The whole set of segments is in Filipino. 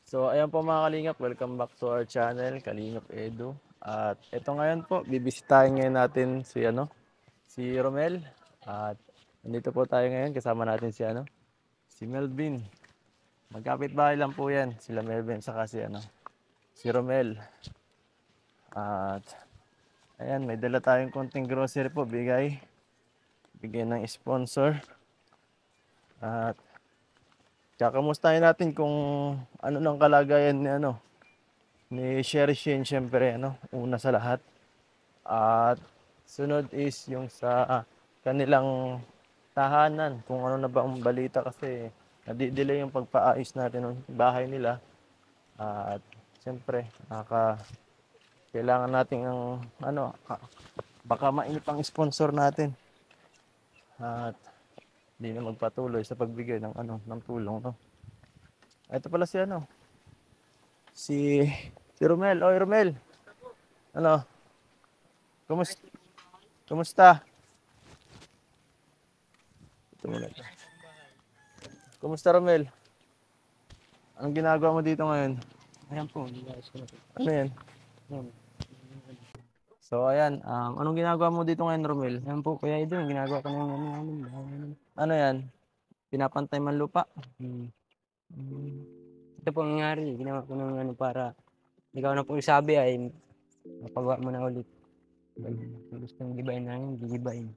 So, ayan po mga Kalingap, welcome back to our channel, Kalingap Edu. At ito ngayon po, bibisitahin ngayon natin si Romel. At nandito po tayo ngayon, kasama natin si Melvin. Magkapit-bahay lang po yan, sila Melvin, saka si Romel. At ayan, may dala tayong konting grocery po, bigay ng sponsor. At kakamustahin natin kung ano ng kalagayan ni Sherry Shane, syempre, una sa lahat. At sunod is yung sa kanilang tahanan, kung ano na ba ang balita kasi nadidelay yung pagpaayos natin ng bahay nila. At siyempre, kailangan natin baka mainit ang sponsor natin. At hindi na magpatuloy sa pagbigay ng tulong, no. Ito pala si si Romel. Oy, Romel. Ano? Kumusta? Kumusta? Ito muna. Kumusta, Romel? Anong ginagawa mo dito ngayon? Ayan po, nilayas ko na po. Ano yan? Ayan. So, ayan. Anong ginagawa mo dito ngayon, Romel? Ayan po, Kuya Idol, ginagawa ko na yung Ano yan? Pinapantay man lupa? Hmm. Ito po ang nangyari, ginawa ko ng para ikaw na po sabi ay mapagawa mo na ulit. Kung gustong gibain namin, gigibain.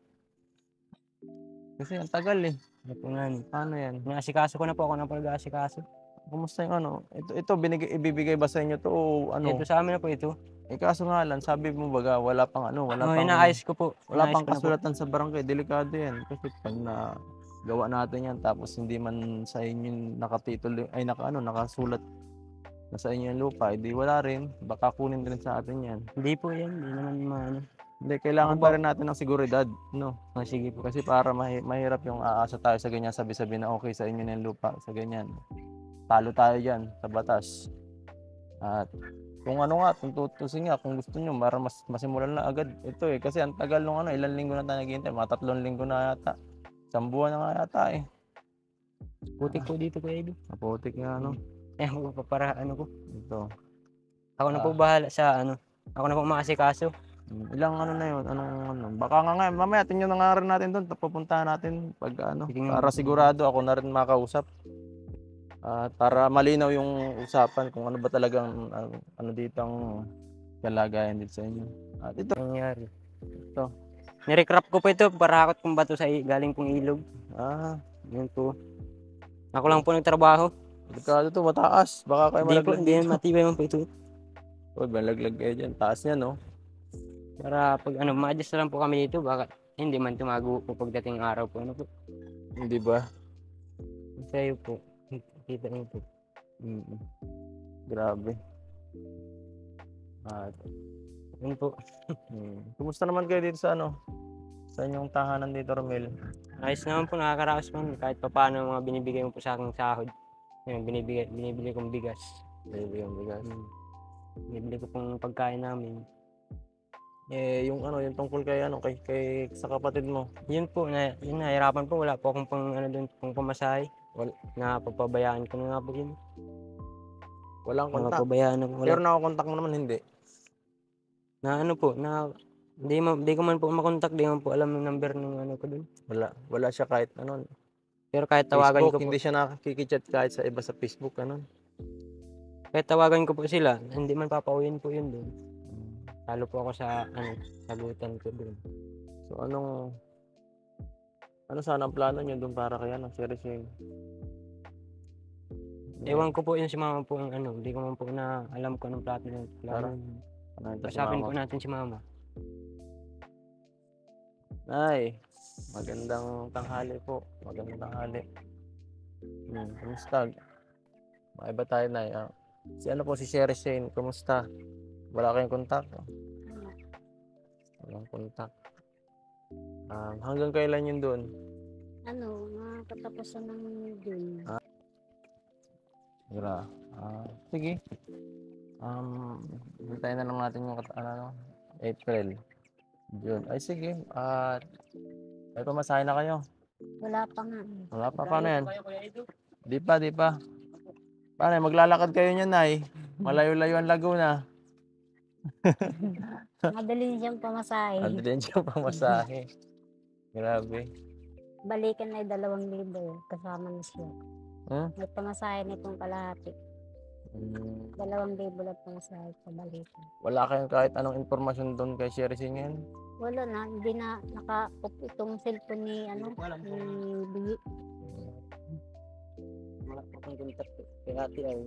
Kasi ang tagal eh. Ito po nga ni. Paano yan? Inaasikaso ko na po, ako na po nag-aasikaso. Kumusta yung ano? Ito ibibigay ba sa inyo to o ano? Ito sa amin na po ito. Eh kaso nga lang, sabi mo baga wala pang Inaayos ko po. wala Inaayos pang ko na po. kasulatan sa barangay. Delikado yan. Kasi pag gawa natin yan tapos hindi man sa inyo nakatitulo ay nakasulat na sa inyo yung lupa, edi wala rin. Baka kunin din sa atin yan. Hindi po yan, hindi naman maano. Hindi, kailangan Ako pa ba? rin natin ng seguridad, no? Sige po. Kasi para mahirap yung aasa tayo sa ganyan, sabi-sabi na okay sa inyo na yung lupa, sa ganyan. Talo tayo dyan sa batas. At kung kung tutusin nga, kung gusto nyo, para masimulan na agad ito eh. Kasi ang tagal nung ilang linggo na tayo naghihintay, mga 3 linggo na yata. 1 buwan na nga yata eh. Putik po dito, Kuya Idol. Maputik nga, no? Ayan po, para ko. Ito. Ako na po bahala sa ako na po maasikaso. Ilang na yun, baka nga mamaya tingnan na nga rin natin doon, pupuntahan natin pag para sigurado ako na rin makausap. Para malinaw yung usapan kung ano ba talagang dito ang kalagayan dito sa inyo. At ito, Nangyari. ito. Nirecrap ko po ito para hakot kong bato galing pong ilog. Yun po. Ako lang po nagtrabaho. Delikado to, mataas. Baka kayo Hindi po, malaglag hindi dito. matibay man po ito. Uy, malaglag kayo dyan. Taas niya, no? Para pag ma-adjust na lang po kami dito, baka hindi man tumago po pagdating araw po. Po. Hindi ba? Sa'yo po. Kita niyo po. Grabe. Yun po. Kumusta naman kayo dito sa sa inyong tahanan dito, Romel? Ayos naman po, nakakaraos man. Kahit pa paano mga binibigay mo po sa aking sahod. Yung binibili kong bigas. Binibili ko pong pagkain namin. Yung yung tungkol kay kay sa kapatid mo. Yun po, nahirapan po. Wala po akong doon, pang pamasahe. Napapabayaan ko na nga po yun. Walang kontak. Napapabayaan ako. Pero nakakontak mo naman, hindi. Hindi ko man po makontak, di man po alam yung number ng ko doon. Wala siya kahit Pero kahit tawagan Facebook, ko po. hindi siya nakikichat kahit sa iba sa Facebook, Kahit tawagan ko po sila, hindi man papauwiin po yun doon. Talo po ako sa sagutan ko doon. So sana ang plano niyo doon para kay Sherry? Ewan ko po yun si mama po hindi ko man po na alam ko anong plano. Pasapin po natin si mama. Ay, magandang tanghali po. Magandang tanghali. Kumusta? Maiba tayo na. Si Sherry Shane, kumusta? Wala kayong kontak? Walang kontak. Hanggang kailan yun doon? Nakakatapusan ng dun. Sige. Hintayin na lang natin yung April. June. Ay, sige. Ay, pamasahe na kayo. Wala pa nga. Wala pa, paano yan? Di pa. Paano, maglalakad kayo niyan, Nay? Malayo-layo ang Laguna. Madali siyang pamasahe. Ang din siyang pamasahe. Grabe. Balikan ay 2,000 kasama na siya. Hmm? May pamasahe nitong kalahati. Hmm. 2,000 lang pamasahe sa balikan. Wala kayong kahit anong impormasyon doon kay Sherry ngayon? Wala na, hindi na naka-off itong cellphone ni ni Bigi. Wala pa akong contact kay ate ay.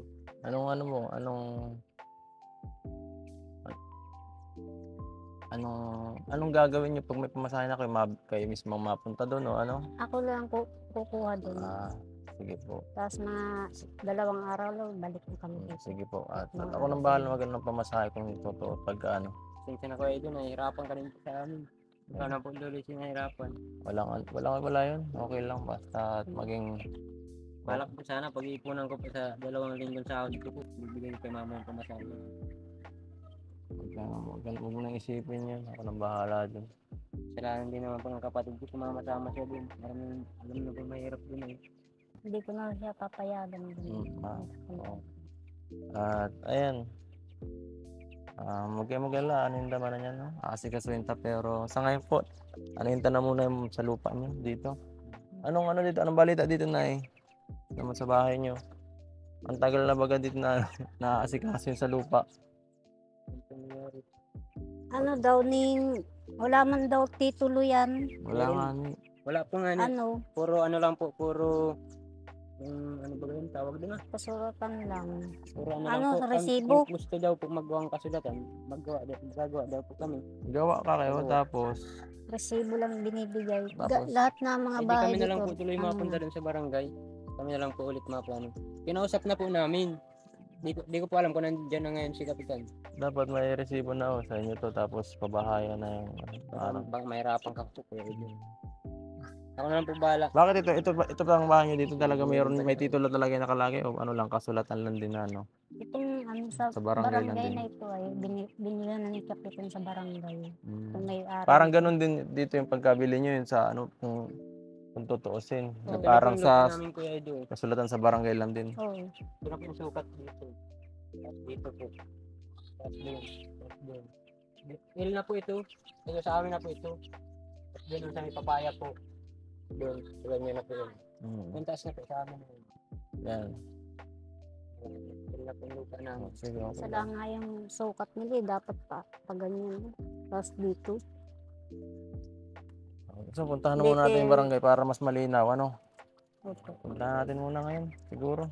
Anong gagawin niyo pag may pamasahe na kayo, kayo mismo mapunta doon o ano? Ako lang kukuha doon. Sige po. Tapos mga 2 araw lang, balik na kami dito. Sige po. At ako nang bahala mag ng pamasahe kung totoo pag ano. Sensya na ko Edo, nahihirapan ka rin po sa amin. Ikaw na po tuloy siya nahihirapan. Wala yun. Okay lang basta maging Balak ko sana pag-iipunan ko pa sa 2 linggong sahod ko po. Bibigyan ko kay mama yung pamasahe. Huwag mo nang isipin yun. Ako nang bahala dun. Kailangan din naman po ng kapatid ko sumasama siya din. Maraming alam na po mahirap din eh. Hindi ko na siya papayagan. Oo. At ayan. Huwag kayo mag-alala. Ano yung laman na niya, no? Asikasuhin ta, pero sa ngayon po, aninta na muna yung sa lupa niyo dito. Anong balita dito, Nay? Naman sa bahay niyo. Ang tagal na baga dito na naaasikaso sa lupa. Ano daw wala man daw titulo yan. Wala nga ni. Wala po nga ni. Ano, Puro ano lang po, puro ano ba yun tawag din kasuratan lang. Puro ano Ano, lang po. sa resibo? Ang gusto daw po magawang kasulatan, magagawa daw po kami. Gawa ka kayo, tapos Resibo lang binibigay. Tapos? Lahat na mga Hindi bahay kami na lang dito. po tuloy ano mapunta na. dun sa barangay. Kami na lang po ulit maplano. Kinausap na po namin. Di ko po alam kung nandiyan na ngayon si Kapitan. dapat may resibo na sa inyo to, tapos pabahayan na yung ano. Baka mahirapan ka po. Ako na lang po bahala. Bakit ito pa ang bahay niyo dito talaga may titulo talaga yung nakalagay o ano lang kasulatan lang din na ano. Itong sa Sa barangay lang barangay din. na ito ay binila na ni Kapitan sa barangay. Kung may ari. Parang ganun din dito yung pagkabili niyo yun sa ano kung tutuusin. Na Oo. parang sa namin Kuya Edo. kasulatan sa barangay lang din. Oo. Ito po yung sukat dito. Tapos dito po. Tapos doon. Tapos doon. Il na po ito. Ito sa amin na po ito. Tapos doon sa may papaya po. Doon. Ganyan na po yun. Yung taas na po sa amin. Yan. Il na po yung lupa namin. Sige, okay Sa lang. lang nga yung sukat nila dapat pa ganyan. Tapos dito. So, puntahan na muna natin yung barangay para mas malinaw, ano? Opo. Puntahan natin muna ngayon, siguro.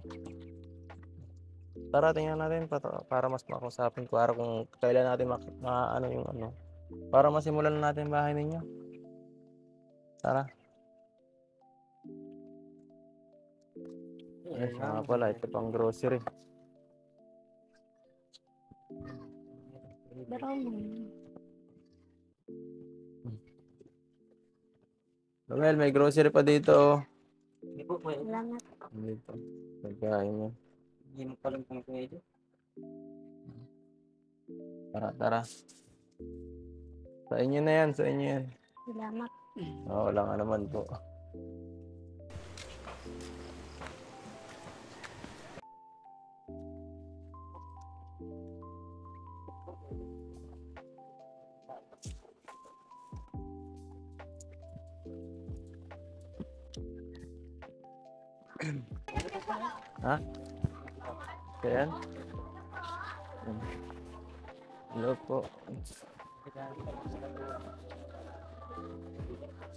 Tara, tingnan natin para mas makausapin ko para kung kailan natin ano yung ano. Para masimulan na natin yung bahay ninyo. Tara. Ay, nga pala, ito pang grocery. Pero Romel, may grocery pa dito. Oh. Hindi po Kuya Edo. salamat. Dito. Pagkain mo. Hindi mo pa lang po Kuya Edo. Tara. Sa inyo na yan, sa inyo yan. Salamat. Oo, wala nga naman po. Ha? Kaya? Hello po.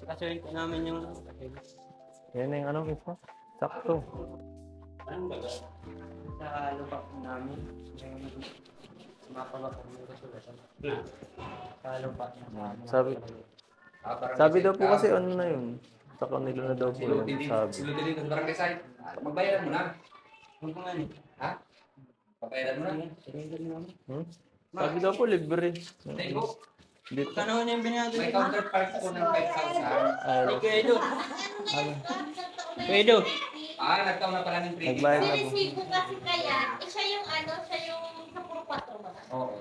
Sikasuhin po namin yung Yan na yung ano, mismo. Sakto. sa lupa po namin. Yung mapagawa po yung kasulatan. Sa lupa namin. Sabi daw po kasi ano na yun. Sa kanila na daw po yun. Sabi. Silute dito sa barangay site. Magbayaran mo na. Huwag ko nga ni. Ha? Pabayaran mo na. Hmm? Sabi daw po libre. Thank you. Dito. Kano na yung binayado May nito? counterpart po ng 5,000. Ay, Kuya Edo. Kuya Edo. Nagtaon na pala ng premium. nagbayad Si na po. resibo kasi kaya, siya yung sa puro patro. Oo.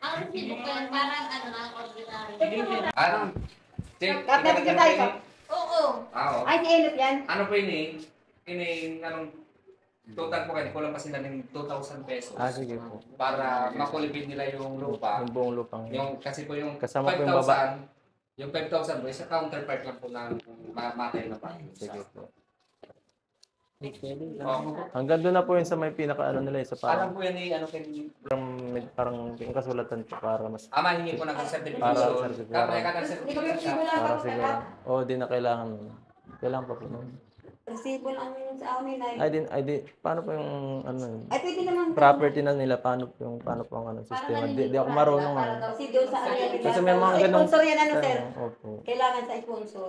Ang resibo kaya parang ang ordinary. Ano? Kapit kita ito. Oo. Oo. Ay, nainip yan. Ano po ini? Ini, anong total po kayo, kulang pa sila ng 2,000 pesos. Sige po. Para makulibin nila yung lupa. Yung buong lupang. Kasi po yung Kasama po yung baba. 5,000, yung 5,000 po, isa counterpart lang po ng matay na parking. Sige po. Oo. Hanggang doon na po yun sa may pinaka-ano nila, sa Alam parang, po yan ano kayo. parang yung kasulatan po para mas, Mahingi po ng Para certification. certification. Kapag ka ng Hindi kami certification siya. wala para kami siguro. Oo, di na kailangan. Kailangan pa po nun. Resibo lang yun sa amin ay. Paano po yung, ano, Ay, pwede naman. property na nila, paano po ang ano, sistema. Di ako marunong Kasi doon sa amin. Kasi may mga ganun. Sponsor yan ano, sir. Opo. Kailangan sa sponsor.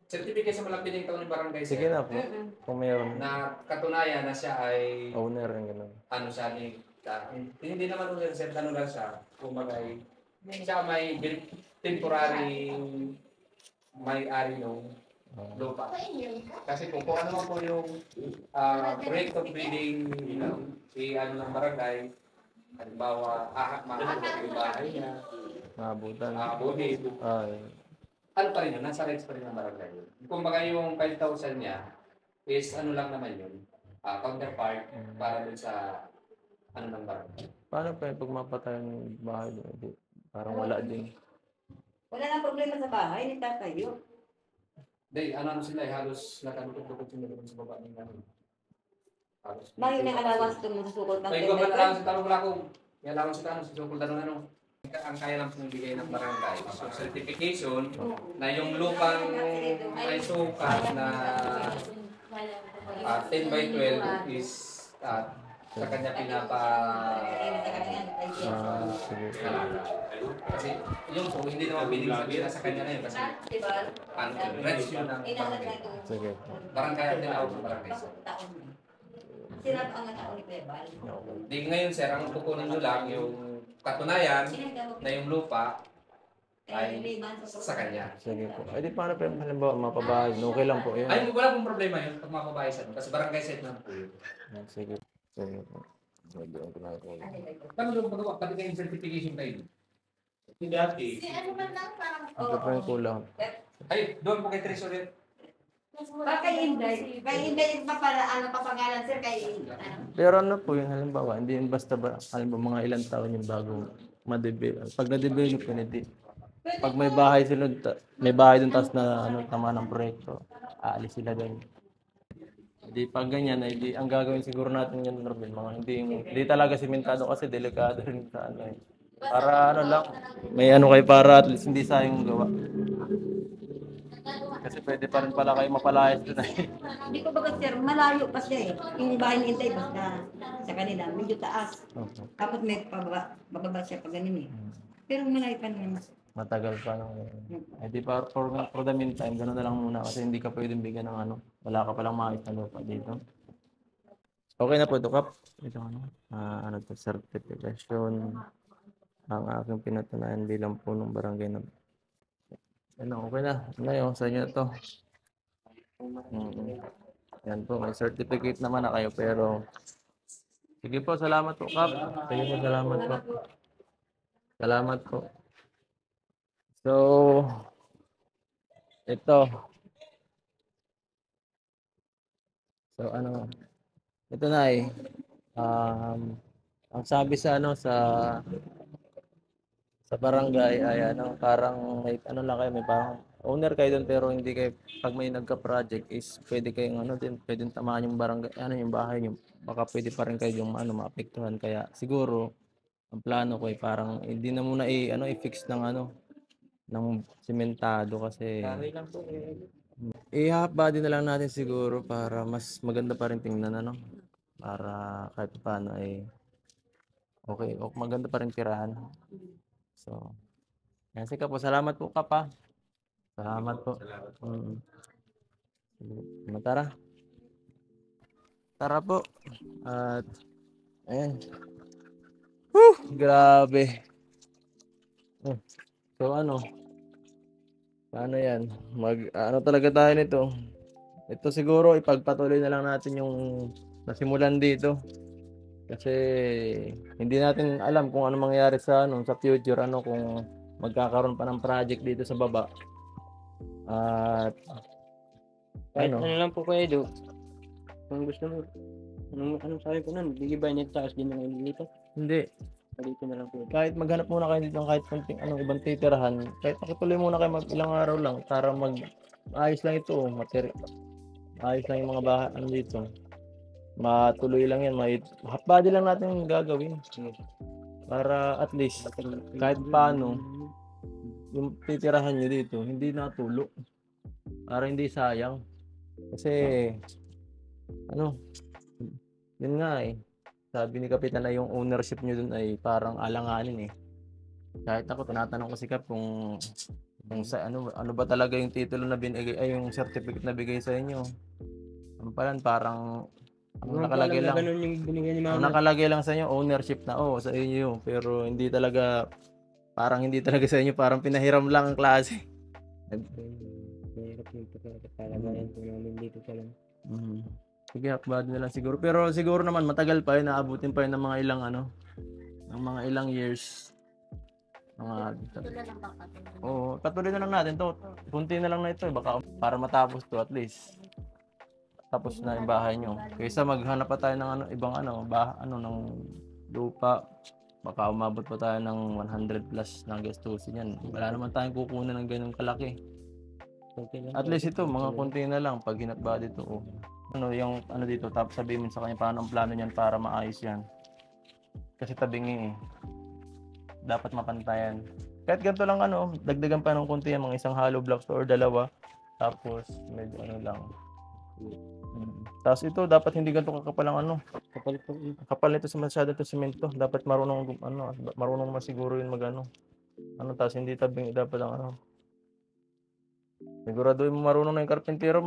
Certification mo lang pinintawin ng barangay. Sige na po. Kung mayroon Na katunayan na siya ay owner yung gano'n. ano siya ni hindi naman owner siya, ano lang siya. Kumagay, siya may temporary may-ari ng lupa. Kasi kung ano man po yung rate of bidding ano ng barangay, halimbawa, mahal yung bahay niya, Maabutan. buhid, Ay. ano pa rin yun, nasa rights pa rin ng barangay yun. Kung baga yung 5,000 niya, is ano lang naman yun, counterpart para dun sa ano ng barangay. Paano pa pag mapatay yung bahay doon? Di, parang wala din. Wala nang problema sa bahay, nagtatayo. Hindi, ano sila, halos nakalutot-lutot sila dun sa baba ng ano. Halos. Bayo ng alawas itong susukol ng May government lang sa tanong wala kong, may alam sa tanong sa sukol tanong ano. Ang kaya lang pong bigay ng barangay. So, certification na yung lupang may sukat na 10 by 12 is sa kanya Sige. kasi yung po, hindi naman piling sabihin na sa kanya na yun kasi ano, rights yun ng barangay. Sige. Barangay ang tinawag ng barangay. Sila ang tao ni Bebal. Di ngayon sir, ang kukunin nyo lang yung katunayan na yung lupa ay sa kanya. Sige po. Ay di paano pa yung halimbawa mapabahay? Okay lang po yun. Ay, wala pong problema yun pag makabahay sa kasi barangay set na po yun. Sige. Sige po. Doon ko na ako. Paano doon magawa? Pati kayo certification kayo. Si ano man lang parang Ito pa yung kulang. Ay, doon po kay Treasurer. Kay Inday. Kay Inday pa para ano papangalan sir kay ano. Pero ano po yung halimbawa, hindi yun basta ba, halimbawa mga ilang taon yung bago ma-develop. Pag na-develop yun, hindi. Pag may bahay sila, may bahay dun tapos na ano, tama ng proyekto, aalis sila doon. Hindi pag ganyan, hindi, ang gagawin siguro natin yun, Robin, mga hindi talaga simentado kasi delikado rin sa ano eh. Para ano lang, may ano kayo para at least hindi sayang gawa. Kasi pwede pa rin pala kayo mapalayas doon eh. Hindi ko baga sir, malayo pa siya eh. Yung bahay ni Inday basta sa kanila, medyo taas. Okay. Tapos may bababa siya pag ganun eh. Pero malayo pa naman. Matagal pa nang eh di pa for the meantime, gano'n na lang muna kasi hindi ka pwedeng bigyan ng ano, wala ka palang makita na lupa dito. Okay na po ito, Kap. Ito ano to, certification ang aking pinatunayan bilang punong barangay na ano, okay na. Ngayon, sa inyo to. Yan po, may certificate naman na kayo pero sige po, salamat po, Kap. Sige po, salamat po. Salamat po. So, ito. So, ano, ito na ang sabi sa ano sa barangay ay ano, parang may ano lang kayo, may parang owner kayo doon pero hindi kayo, pag may nagka-project is pwede kayong ano din, pwedeng tamaan yung barangay, ano yung bahay nyo, baka pwede pa rin kayo yung ano, maapektuhan. Kaya siguro, ang plano ko ay parang hindi na muna i-fix ng ano, ng sementado kasi ihahaba din na lang natin siguro para mas maganda pa rin tingnan ano, para kahit paano ay okay, o maganda pa rin tirahan. So, yan, sige po, salamat po, Kap. Salamat po. Tara. Tara po. At ayan. Grabe. So ano? Paano yan? Ano talaga tayo nito? Ito siguro ipagpatuloy na lang natin yung nasimulan dito. Kasi hindi natin alam kung ano mangyayari sa ano sa future, ano kung magkakaroon pa ng project dito sa baba. At Kahit ano ano lang po kayo do. Kung gusto mo. Anong sabi ko nun? Bigibay nito tapos din na dito. Hindi. Dito na lang po. Kahit maghanap muna kayo dito ng kahit konting ibang titirahan, kahit makituloy muna kayo ilang araw lang para ayos lang ito, ayos lang yung mga bahay dito. Matuloy lang yan, half body lang natin gagawin. Para at least kahit paano yung titirahan nyo dito, hindi natulo. Para hindi sayang. Kasi yun nga sabi ni Kapitan na yung ownership nyo dun ay parang alanganin eh. Kahit ako, tinatanong ko si Kap kung sa ano ba talaga yung titulo na binigay, ay yung certificate na bigay sa inyo. Ang palan, parang nakalagay lang. Ganun yung binigay ni Ang Mama. nakalagay lang sa inyo, ownership na sa inyo. Pero hindi talaga sa inyo, parang pinahiram lang ang klase. Hirap yung pagkakalabayan ko namin dito sa lang. Sige, hakbad na lang siguro. Pero siguro naman matagal pa yun, naabutin pa yun ng mga ilang ng mga ilang years. Tulad ng baka. Oo, patuloy na lang natin to. Kunti na lang na ito, baka para matapos to at least. Tapos na yung bahay nyo. Kaysa maghanap pa tayo ng ibang ng lupa. Baka umabot pa tayo ng 100 plus na gastusin yan. Wala naman tayong kukunan ng ganun kalaki. At least ito, mga konti na lang pag hinakba dito. Yung dito, tapos sabihin mo sa kanya paano ang plano niyan para maayos yan. Kasi tabingi dapat mapantayan. Kahit ganito lang dagdagan pa ng konti yan, mga isang hollow blocks or dalawa. Tapos medyo lang. Tapos ito, dapat hindi ganito kakapal ang kapal nito sa masyado to semento. Dapat marunong masiguro yun tapos hindi tabingi dapat ang siguraduhin mo marunong na yung karpentero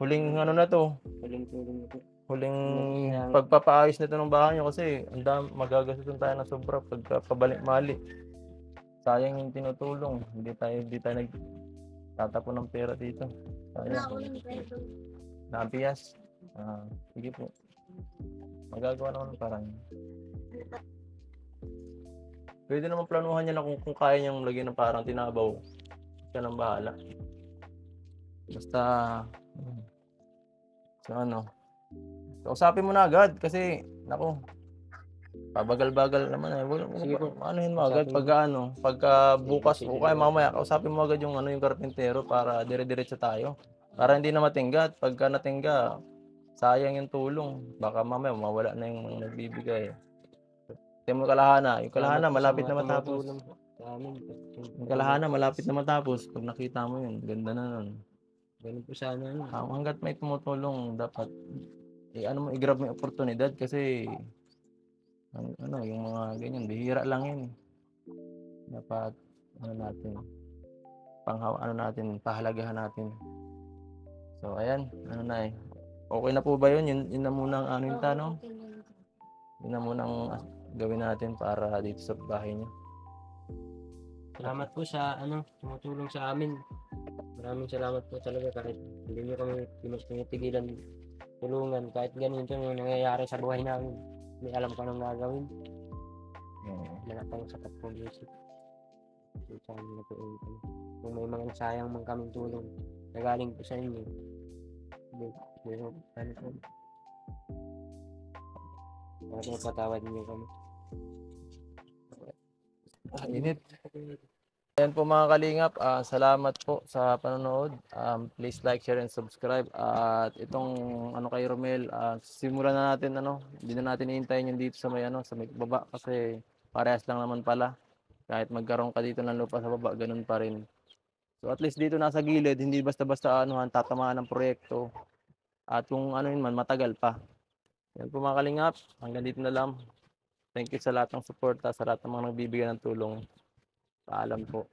huling na to. Huling pagpapaayos nito ng bahay nyo kasi magagastos tayo ng sobra pagka pabalik-mali. Sayang yung tinutulong. Hindi tayo nagtatapon ng pera dito. Sayang. Nabias. Sige po. Magagawa naman ng parang. Pwede naman planuhan niya na kung kaya niyang lagyan ng parang tinabaw. Siya nang bahala. Basta kausapin mo na agad kasi pabagal-bagal naman anuhin mo agad pagka bukas o kaya mamaya kausapin mo agad yung karpentero para dire-diretso tayo para hindi na matingga. Pagka natingga sayang yung tulong, baka mamaya mawala na yung nagbibigay. Yung kalahana malapit na matapos. Yung kalahana malapit na matapos. Pag nakita mo yun, ganda na nun. Ganun po sana yun. Hanggat may tumutulong, dapat i-grab mo yung oportunidad kasi yung mga ganyan, bihira lang yun. Dapat pahalagahan natin. So ayan, okay na po ba yun? Yun na muna ang tanong. Yun na muna ang gawin natin para dito sa bahay niyo. Salamat po sa tumutulong sa amin. Maraming salamat po talaga kahit hindi nyo kami tinitigilan tulungan. Kahit ganito yung nangyayari sa buhay namin, may alam ko anong gagawin. Wala pang sapat po isip. Kung may mga sayang man kaming tulong, nagaling po sa inyo. Bakit patawad niyo kami? Init. Ayan po mga kalingap, salamat po sa panonood. Please like, share, and subscribe. At itong kay Romel, simulan na natin hindi na natin ihintayin yung dito sa may baba kasi parehas lang naman pala. Kahit magkaroon ka dito ng lupa sa baba, ganun pa rin. So at least dito nasa gilid, hindi basta-basta tatamaan ng proyekto. At kung yun man, matagal pa. Yan po mga kalingap, hanggang dito na lang. Thank you sa lahat ng support, sa lahat ng mga nagbibigay ng tulong. Paalam po.